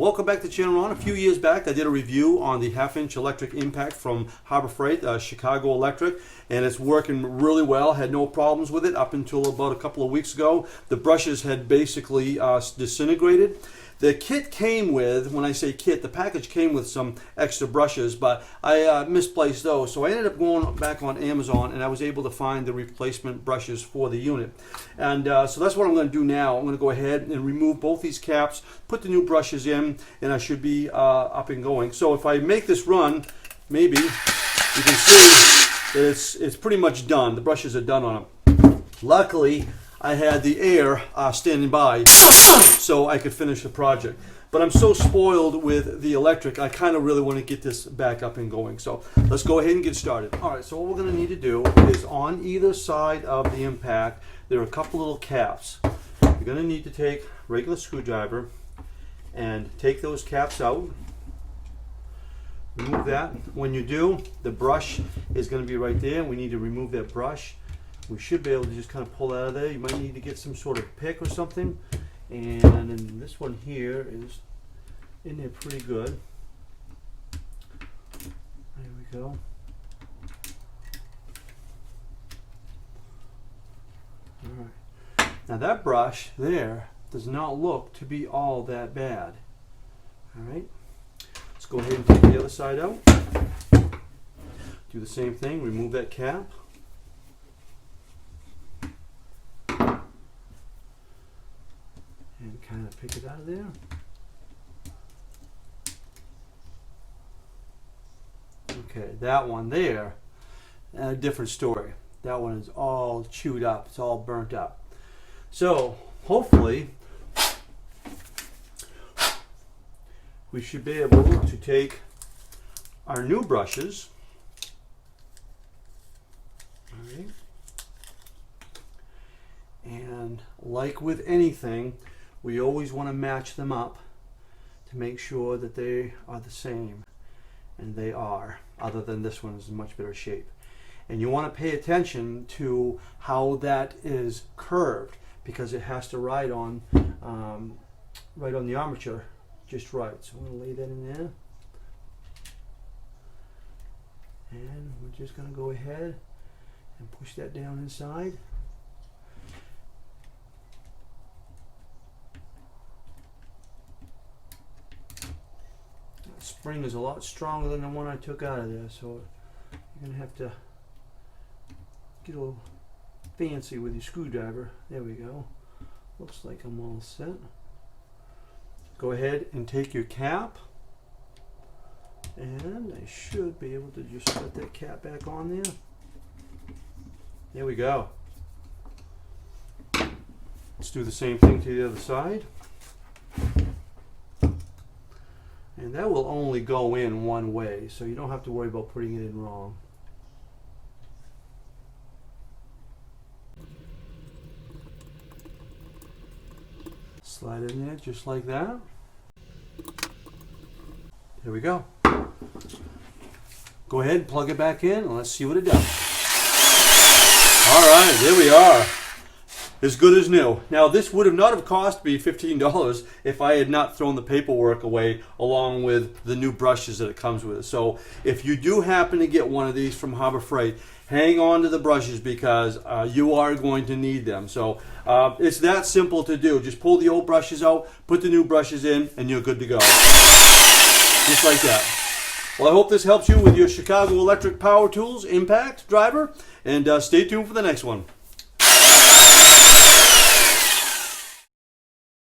Welcome back to the channel. A few years back I did a review on the half-inch electric impact from Harbor Freight, Chicago Electric, and it's working really well. Had no problems with it up until about a couple of weeks ago. The brushes had basically disintegrated. The kit came with, when I say kit, the package came with some extra brushes, but I misplaced those. So I ended up going back on Amazon and I was able to find the replacement brushes for the unit. And so that's what I'm going to do now. I'm going to go ahead and remove both these caps, put the new brushes in, and I should be up and going. So if I make this run, maybe you can see that it's pretty much done. The brushes are done on them. Luckily, I had the air standing by so I could finish the project. But I'm so spoiled with the electric, I kind of really want to get this back up and going. So let's go ahead and get started. All right, so what we're going to need to do is on either side of the impact, there are a couple little caps. You're going to need to take a regular screwdriver and take those caps out. Remove that. When you do, the brush is going to be right there. We need to remove that brush. We should be able to just kind of pull it out of there. You might need to get some sort of pick or something. And then this one here is in there pretty good. There we go. All right. Now that brush there does not look to be all that bad. All right. Let's go ahead and take the other side out. Do the same thing. Remove that cap. And kind of pick it out of there. Okay, that one there, a different story. That one is all chewed up, it's all burnt up. So hopefully we should be able to take our new brushes, all right, and like with anything, we always want to match them up to make sure that they are the same, and they are, other than this one is in much better shape. And you want to pay attention to how that is curved, because it has to ride on the armature just right. So I'm going to lay that in there, and we're just going to go ahead and push that down inside. Spring is a lot stronger than the one I took out of there, so you're going to have to get a little fancy with your screwdriver. There we go. Looks like I'm all set. Go ahead and take your cap, and I should be able to just put that cap back on there. There we go. Let's do the same thing to the other side. And that will only go in one way, so you don't have to worry about putting it in wrong. Slide it in there just like that. There we go. Go ahead and plug it back in and let's see what it does. All right, there we are. As good as new. Now this would have not have cost me $15 if I had not thrown the paperwork away along with the new brushes that it comes with. So if you do happen to get one of these from Harbor Freight, hang on to the brushes, because you are going to need them. So it's that simple to do. Just pull the old brushes out, put the new brushes in, and you're good to go. Just like that. Well, I hope this helps you with your Chicago Electric Power Tools Impact driver, and stay tuned for the next one.